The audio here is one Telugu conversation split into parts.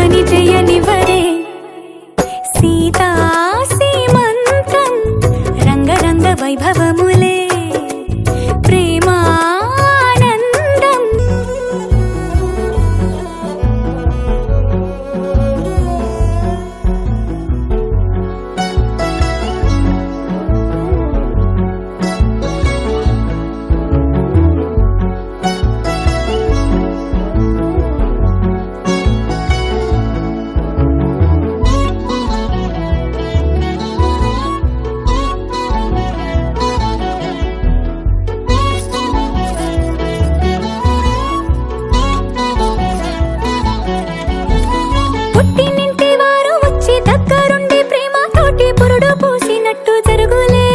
పని చేయనివ్వరే సీతా సీమంతం రంగరంగ వైభవములే ప్రేమానందం. పుట్టినింటి వారు వచ్చి దగ్గరుండి ప్రేమతోటి పురుడు పూసినట్టు జరుగులే.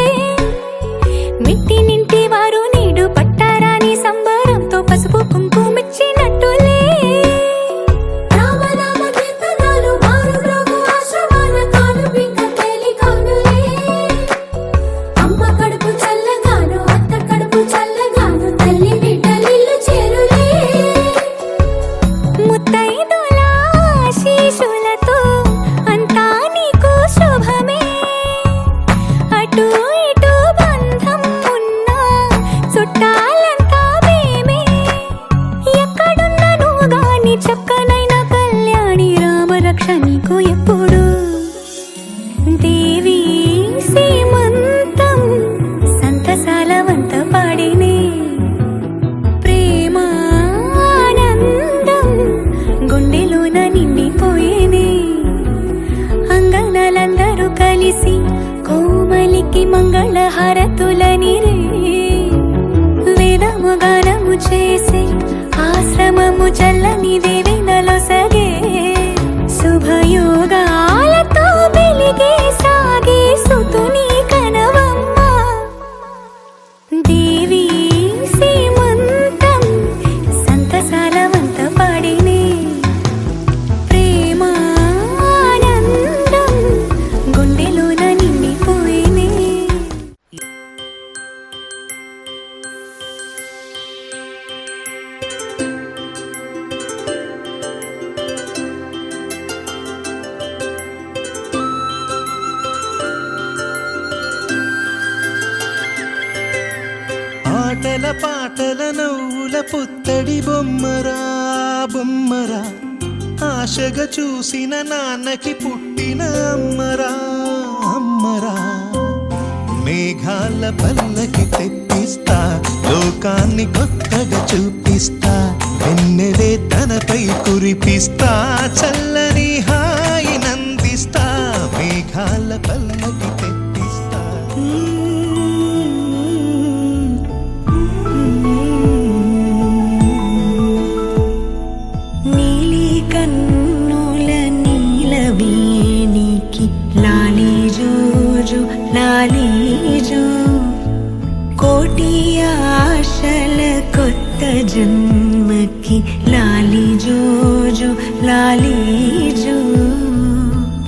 మిట్టినింటి వారు నీడు పట్టారాని సంబరంతో పసుపు కుంకుమిచ్చినట్టులే. రామనామ కీర్తనలు మారుమ్రోగు ఆశ్రమాన కానుపింక తేలికౌనులే. అమ్మ కడుపు చల్లగాను అత్త కడుపు చల్లగాను తల్లి బిడ్డలిల్లు చేరులే. ముత్తైదుల ఆశీస్సులతో అంతా నీకు శుభమే. అటు ఇటు బంధం ఉన్నా చుట్టాలంతా మేమే. ఎక్కడున్నా నువ్వు గాని చక్కనైన కళ్యాణి రామరక్ష నీకు ఎప్పుడు. దేవి సీమంతం సంతసాల వంత పాడినే ప్రేమానందం గుండెలోన నిండిపోయేనే. అంగనలందరూ కలిసి కోమలికి మంగళహారతులనిరే. వేదము గానము చేసే ఆశ్రమము చల్లని దేవినలో సగే. శుభయోగాలతో వెలిగే సాగే సుతుని కనవమ్మ. దేవి సీమంతం సంతసాల వంత పాడినే ప్రేమానందం గుండెలోన నిండిపోయినే. ఆటల పాటల నవ్వుల పుత్తడి బొమ్మరా బొమ్మరా. ఆశగా చూసిన నాన్నకి పుట్టిన అమ్మరా అమ్మరా. మేఘాల పల్లకి తెప్పిస్తా లోకాన్ని కొత్తగా చూపిస్తా. వెన్నెలే తనపై కురిపిస్తా చల్లని హాయి నందిస్తా. మేఘాల పల్లకి తెప్పిస్తా. నీలి కన్నుల నీలవేణికి లాలి జోజు లాలి జో. కోటి ఆశల కొత్త జన్మకి లాలి జోజు లాలి జో.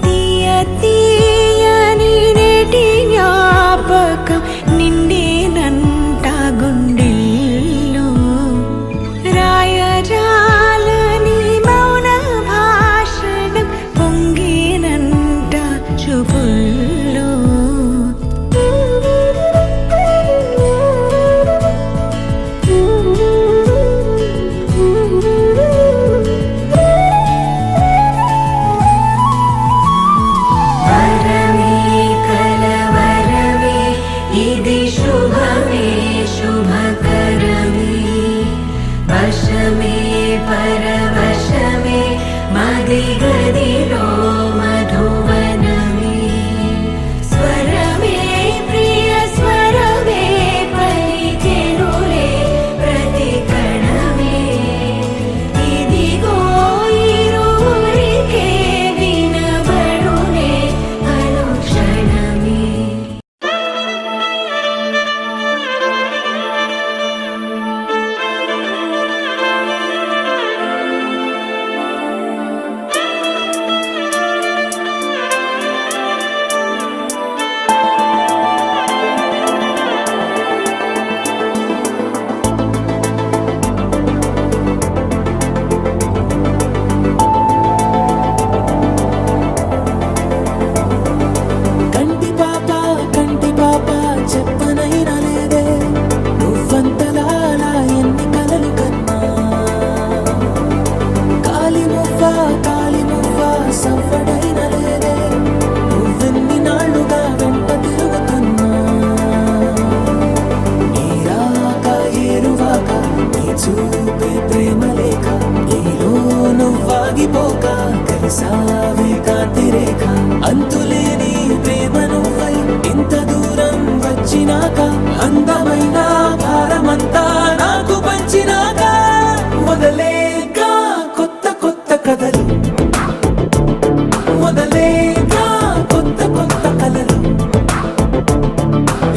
తీయ తీయని నేటి జ్ఞాపకం నిండేనంట గుండెల్లో. రాయజాలని మౌన భాషణం పొంగేనంట చూపుల్లో. వరమే కలవరమే ఇది శుభమే శుభకరమే. వశమే పరవశమే మది గదిలో మధువనమే. స్వరమే ప్రియ స్వరమే పలికెనులే ప్రతి కణమే. ఇదిగో ఇరువురికే వినబడునే అనుక్షణమే. వేసావే కాంతి రేఖ అంతులేని ప్రేమను పై ఇంత దూరం వచ్చినాక అందమైన భారమంతా నాకు పంచినాక మొదలేగా కొత్త కొత్త కథలు మొదలేగా కొత్త కొత్త కలలు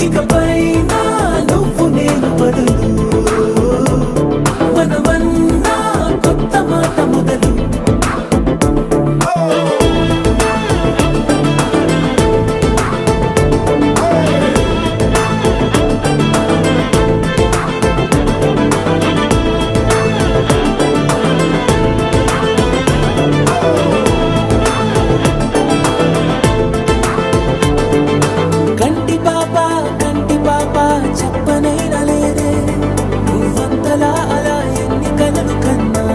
ఇకపై నువ్వు నేను బదులు మనమన్నా కొత్త మాట మొదలు కంటి పాప చెప్పనైనా లేదే నువ్వంతలా అలా ఎన్ని కలలు కన్నా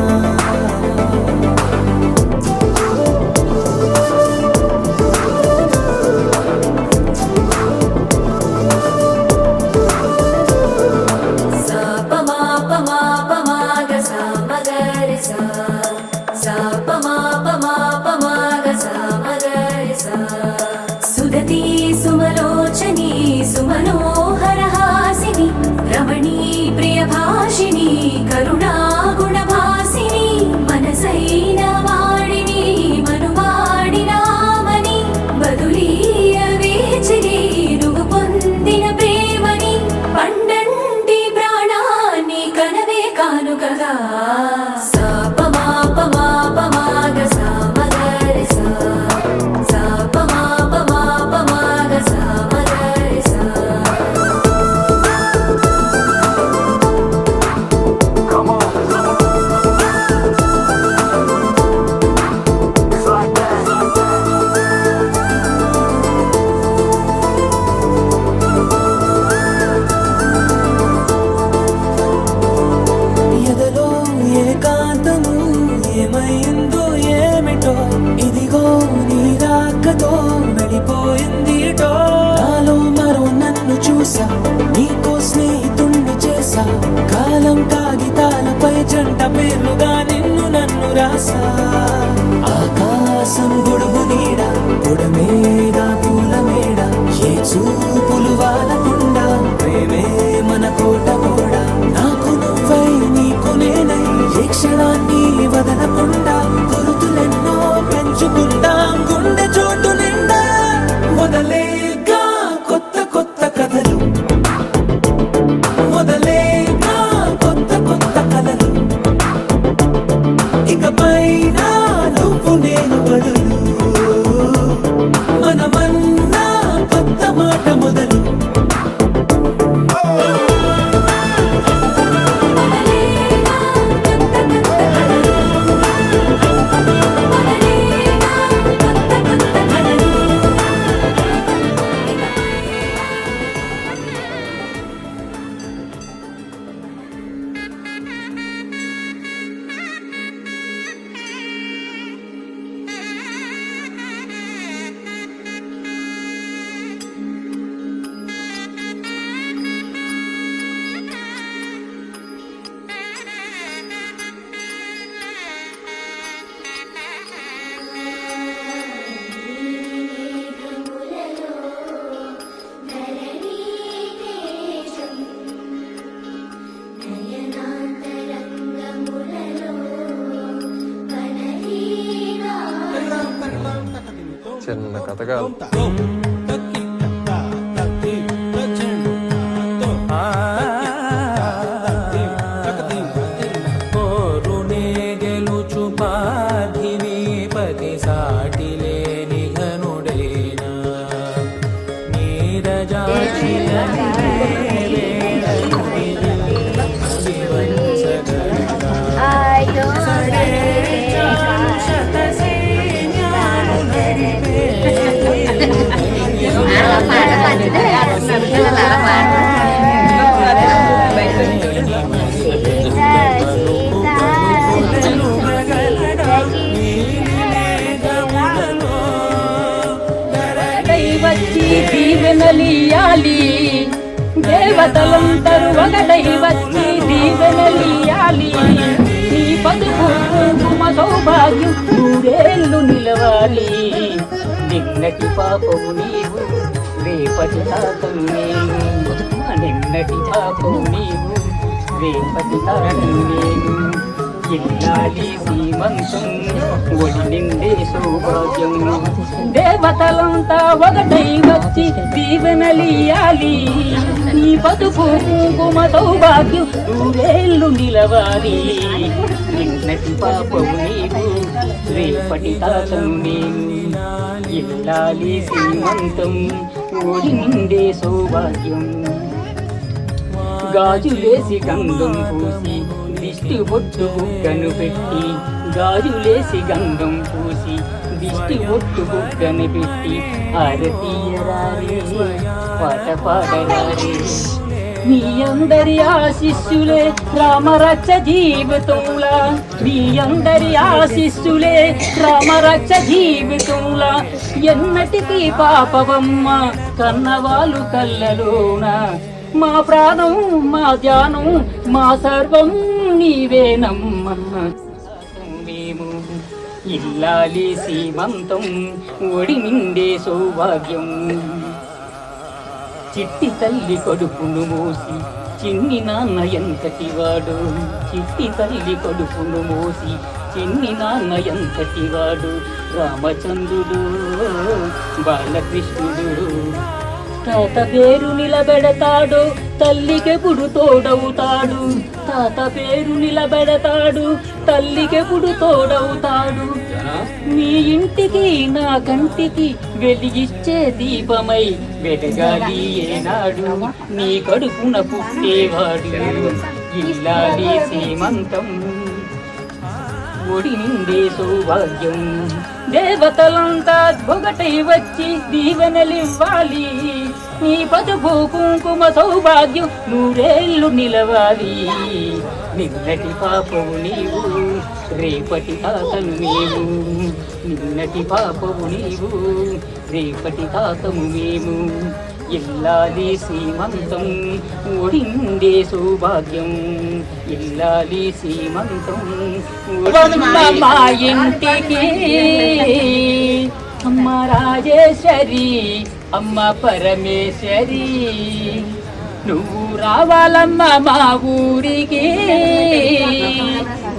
సా ప మా ప మా ప మా గ సా మ గ రి సా సా ప మా ప మా ప మా గ సా మ గ రి సా సుదతి సుమలోచని సుమనోహర హాసిని రమణీ ప్రియ భాషిని కరుణా గుణ భాసిని మనసైన వాడిని మనువాడినామని బదులీయ వేచిని నువ్వు పొందిన ప్రేమని పండంటి ప్రాణాన్ని కనవే కానుకగా సా ప మా ప మా ప మా గ సా మ గ రి సా సా ప మా ప మా ప మా గ సా మ గ రి సా ఎదలో ఏకాంతము ఏమైందో ఏమిటో ఇదిగో నీ రాకతో వెళ్ళిపోయిందిటో నాలో మరో నన్ను చూసా నీకో స్నేహితుణ్ణి చేసా కాలం కాగితాలపై జంట పేర్లుగా నిన్ను నన్ను రాసా ఆకాశం గొడుగు నీడ పొడమేడ పూల మేడ ఏ చూపులు వాలకుండా ప్రేమే మన కోట గోడ నాకు నువ్వై నీకు నేనై ఏ క్షణాన్ని వదలకుండా గురుతులెన్నో పెంచుకుందాం గుండె చోటు నిండా మొదలేగా కొత్త కొత్త కథలు మొదలేగా కొత్త కొత్త కలలు ఇకపై నువ్వు నేను బదులు మనమన్నా కొత్త మాట మొదలు చిన్న కథ కాదు. కోరునే గెలుచు పార్థివే పతి సాటి లేని ఘనుడేనా నీరజాక్షియ వచ్చి దీవెనలియాలి దేవతలందరూ ఒకటై వచ్చి దీవెనలియాలి నీ పదుపు కుంకుమ సౌభాగ్యం నూరేళ్ళు నిన్నటి పాపము నీవు రేపటి తాతను నేను నిన్నటి పాపము నీవు రేపటి తాతను నేను ఇల్లాలి సీమంతం ఒడి నిండే సౌభాగ్యం దేవతలంతా ఒకటై వచ్చి దీవెనలియాలి నీ బతుకు కుంకుమ సౌభాగ్యం నూరేళ్ళు నిలవాలి నిన్నటి పాపము నీవు రేపటి తాతను నేను ఇల్లాలి సీమంతం ఒడి నిండే సౌభాగ్యం గాజులేసి గంధం పూసి దిష్టి బొట్టు బుగ్గను పెట్టి గాజులేసి గంధం పూసి దిష్టి బొట్టు బుగ్గను పెట్టి ఆరతీయరారే పాట పాడరారే మీ అందరి ఆశిస్సులే రామరక్ష జీవితంలా మీ అందరి ఆశిస్సులే రామరక్ష జీవితంలా ఎన్నటికీ పాపవమ్మ కన్నవాళ్ళు కళ్ళలోన మా ప్రాణం మా ధ్యానం మా సర్వం నీవేనమ్మా మేము ఇల్లాలి సీమంతం ఒడి నిండే సౌభాగ్యం చిట్టి తల్లి కొడుకును మోసి చిన్ని నాన్న ఎంతటి వాడు చిట్టి తల్లి కొడుకును మోసి చిన్ని నాన్న ఎంతటి వాడు రామచంద్రుడు బాలకృష్ణుడు తాత పేరు నిలబెడతాడు తల్లికెప్పుడు తోడవుతాడు తాత పేరు నిలబెడతాడు తల్లికెప్పుడు తోడవుతాడు మీ ఇంటికి నా కంటికి వెలిగిచ్చే దీపమై వెలగాలి ఏనాడు నీ కడుపున పుట్టేవాడు ఇల్లాలి సీమంతం ఒడి నిండే సౌభాగ్యం దేవతలంతా ఒకటై వచ్చి దీవెనలివ్వాలి నీ పసుపు కుంకుమ సౌభాగ్యం నూరేళ్ళు నిలవాలి నిన్నటి పాపవు నీవు రేపటి తాతను మేము నిన్నటి పాపవు నీవు రేపటి తాతము మేము ఇల్లాలి సీమంతం ఒడిండే సౌభాగ్యం ఇల్లాలి సీమంతం మా ఇంటికి అమ్మ రాజేశ్వరి అమ్మ పరమేశ్వరి నువ్వు రావాలమ్మ మా ఊరికి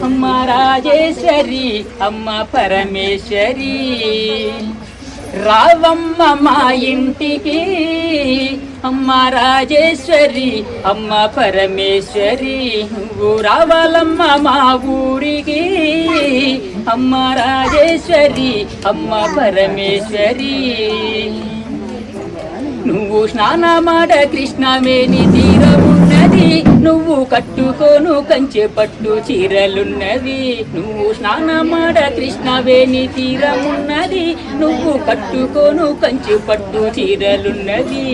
అమ్మ రాజేశ్వరి అమ్మ పరమేశ్వరి రావమ్మ మా ఇంటికి అమ్మ రాజేశ్వరి అమ్మ పరమేశ్వరి నువ్వు రావాలమ్మ మా ఊరికి అమ్మ రాజేశ్వరి అమ్మ పరమేశ్వరి నువ్వు స్నానమాడ కృష్ణమేని తీరమున్నది నువ్వు కట్టుకోను కంచె పట్టు చీరలున్నది నువ్వు స్నానమాడ కృష్ణవేణి తీరమున్నది నువ్వు కట్టుకోను కంచె పట్టు చీరలున్నది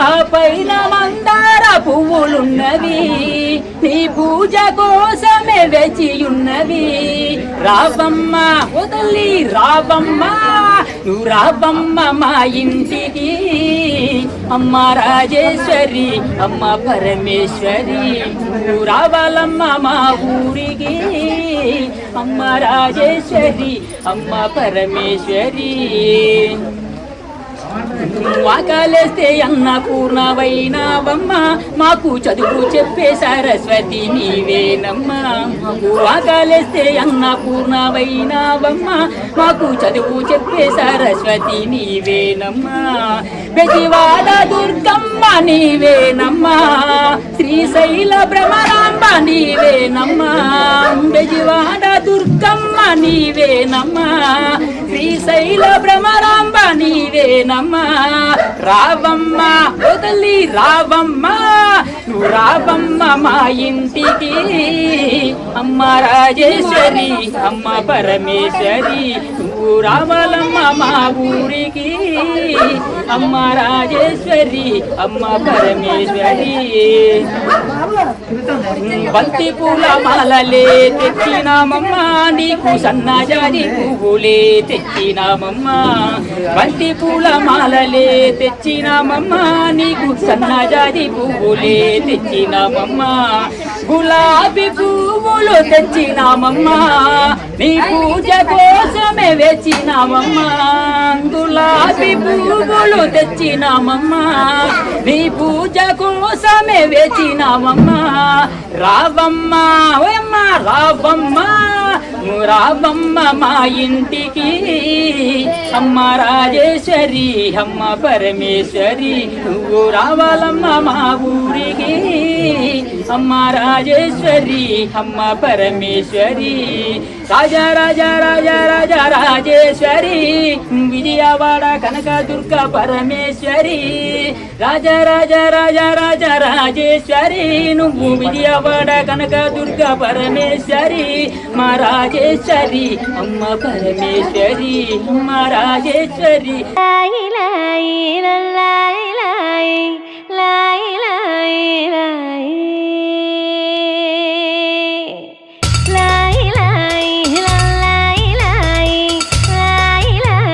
ఆ పైన మందార పువ్వులున్నవి నీ పూజ కోసమే వేచియున్నవి రావమ్మ వదలి రావమ్మ నువ్వు రావమ్మ మా ఇంటికి అమ్మ రాజేశ్వరి అమ్మ పరమేశ్వరి నువ్వు రావాలమ్మ మా ఊరికి అమ్మ రాజేశ్వరి అమ్మ పరమేశ్వరి ఆకలేస్తే అన్నపూర్ణవైనావమ్మ మాకు చదువు చెప్పే సరస్వతి నీవేనమ్మా ఆకలేస్తే అన్నపూర్ణవైనావమ్మ మాకు చదువు చెప్పే సరస్వతి నీవేనమ్మా బెజవాడ దుర్గమ్మ నీవేనమ్మా శ్రీశైల భ్రమరాంబ నీవేనమ్మా బెజవాడ దుర్గమ్మ నీవేనమ్మా శ్రీశైల భ్రమరాంబ నీవేనమ్మా రావమ్మ వదలి రావమ్మ నువ్వు రావమ్మ మా ఇంటికి అమ్మ రాజేశ్వరి అమ్మ పరమేశ్వరి నువ్వు రావాలమ్మ మా ఊరికి అమ్మ రాజేశ్వరి అమ్మ పరమేశ్వరి బంతి పూల మాలలే తెచ్చినామమ్మ నీకు సన్నజాజి పువ్వులే తెచ్చినామమ్మ బంతి పూల మాలలే తెచ్చినామమ్మ నీకు సన్నజాజి పువ్వులే తెచ్చినామమ్మ గులాబీ పువ్వులు తెచ్చినామమ్మ నీ పూజ కోసమే వేచినామమ్మ గులాబీ పువ్వులు తెచ్చినామమ్మా నీ పూజ కోసమే వేచినామమ్మా రావమ్మ ఓయమ్మ రావమ్మ రావమ్మ మా ఇంటికి అమ్మ రాజేశ్వరి అమ్మ పరమేశ్వరి నువ్వు రావాలమ్మ మా ఊరికి అమ్మ రాజేశ్వరి అమ్మ పరమేశ్వరి రాజా రాజా రాజా రాజా రాజేశ్వరి విజయవాడ కనకదుర్గ పరమేశ్వరి రాజా రాజా రాజా రాజా రాజేశ్వరి నువ్వు విజయవాడ కనకదుర్గ పరమేశ్వరి మా రాజేశ్వరి అమ్మ పరమేశ్వరి అమ్మ రాజేశ్వరి లాయి లాయి లాయి లాయి లాయి లాయి లాయి లాయి లాయి లాయి లాయి లాయి లాయి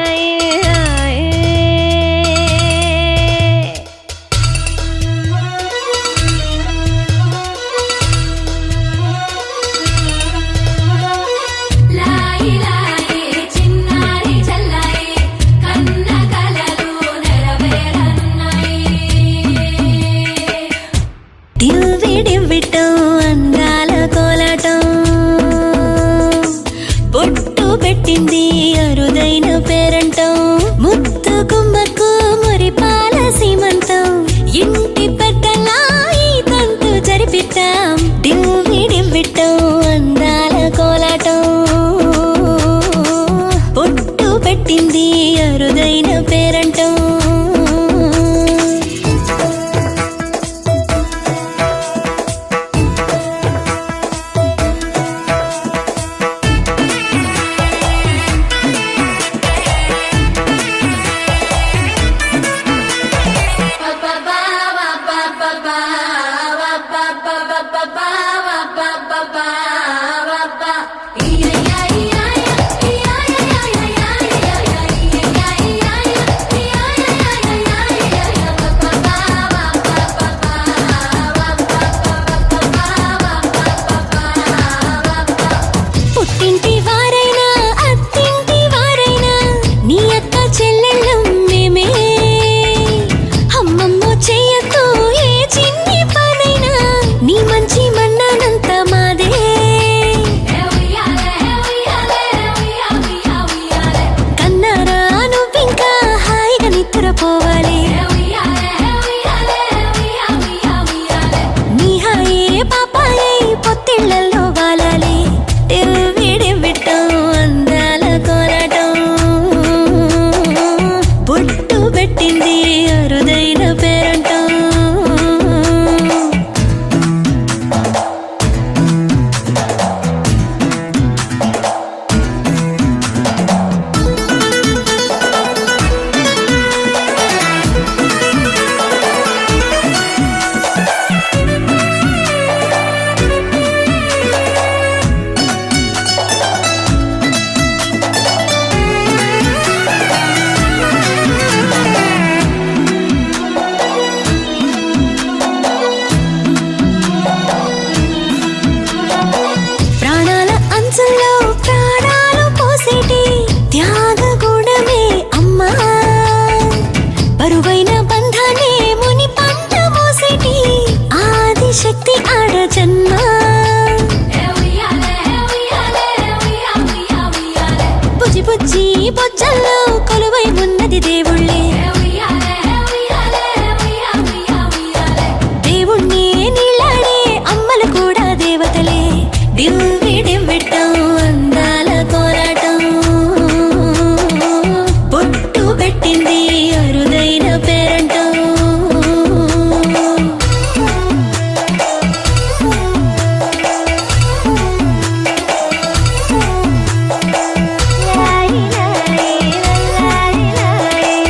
లాయి లాయి చిన్నారి చల్లాయి కన్న కలలు నెరవేరన్నాయి దివ్వి దివ్విటం అందాల కోలాటం బొట్టు పెట్టింది అరుదైన పేరంటం ముత్తు గుమ్మకు మురిపాల సీమంతం ఇంటి పెద్దలా ఈ తంతు జరిపిద్దాం దివ్వి దివ్విటం అందాల కోలాటం బొట్టు పెట్టింది అరుదైన పేరంటం పుట్టింటి వారైనా అత్తింటి వారైనా నీ అక్క చెల్లెళ్ళం మేమే అమ్మమ్మో చెయ్యతో ఏ చిన్ని పనైనా నీ మంచి మన్నానంత మాదే కన్నారా నువ్వింకా హాయిగా నిద్రపోవాలి నీ హాయే పాపాయే పొత్తిళ్లలో వాలాలి దివ్విడివ్విటం అందాల కోలాటం బొట్టు పెట్టింది అరుదైన పేరంటం ప్రాణాల అంచుల్లో ప్రాణాలు పోసేటి త్యాగ గుణమే అమ్మా బరువైన బంధాన్ని ముని పంట మోసేటి ఆదిశక్తి ఆడ జన్మ బుజ్జి బుజ్జి బొజ్జల్లో కొలువై ఉన్నది దేవుళ్ళే దేవుణ్ణి నీళ్ళాడే అమ్మలు కూడా దేవతలే దివ్వి దివ్విటం అందాల కోలాటం బొట్టు పెట్టింది అరుదైన పేరంటం లాయి లాయి లాయి లాయి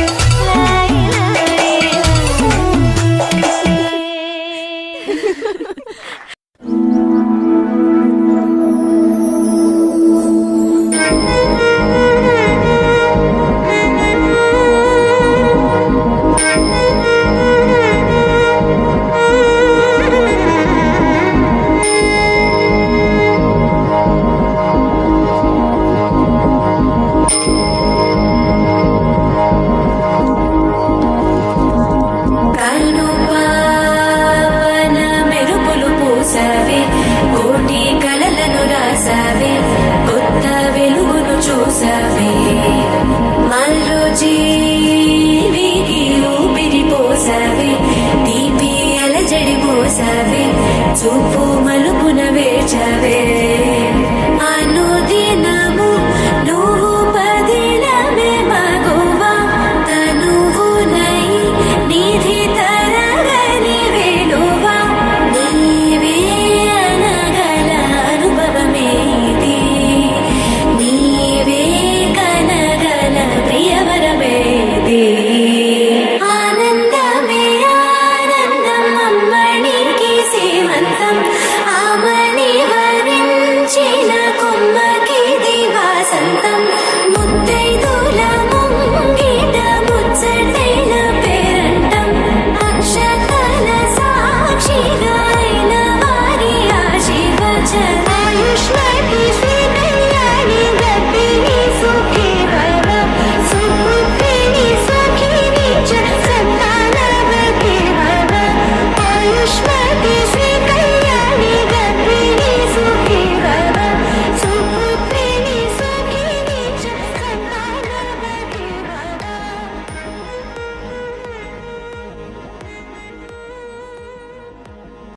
మల్రోజీ వీగి ఊపిరి పోసావే తీపి అలజడి పోసావే చూపు మలుపున వేచవే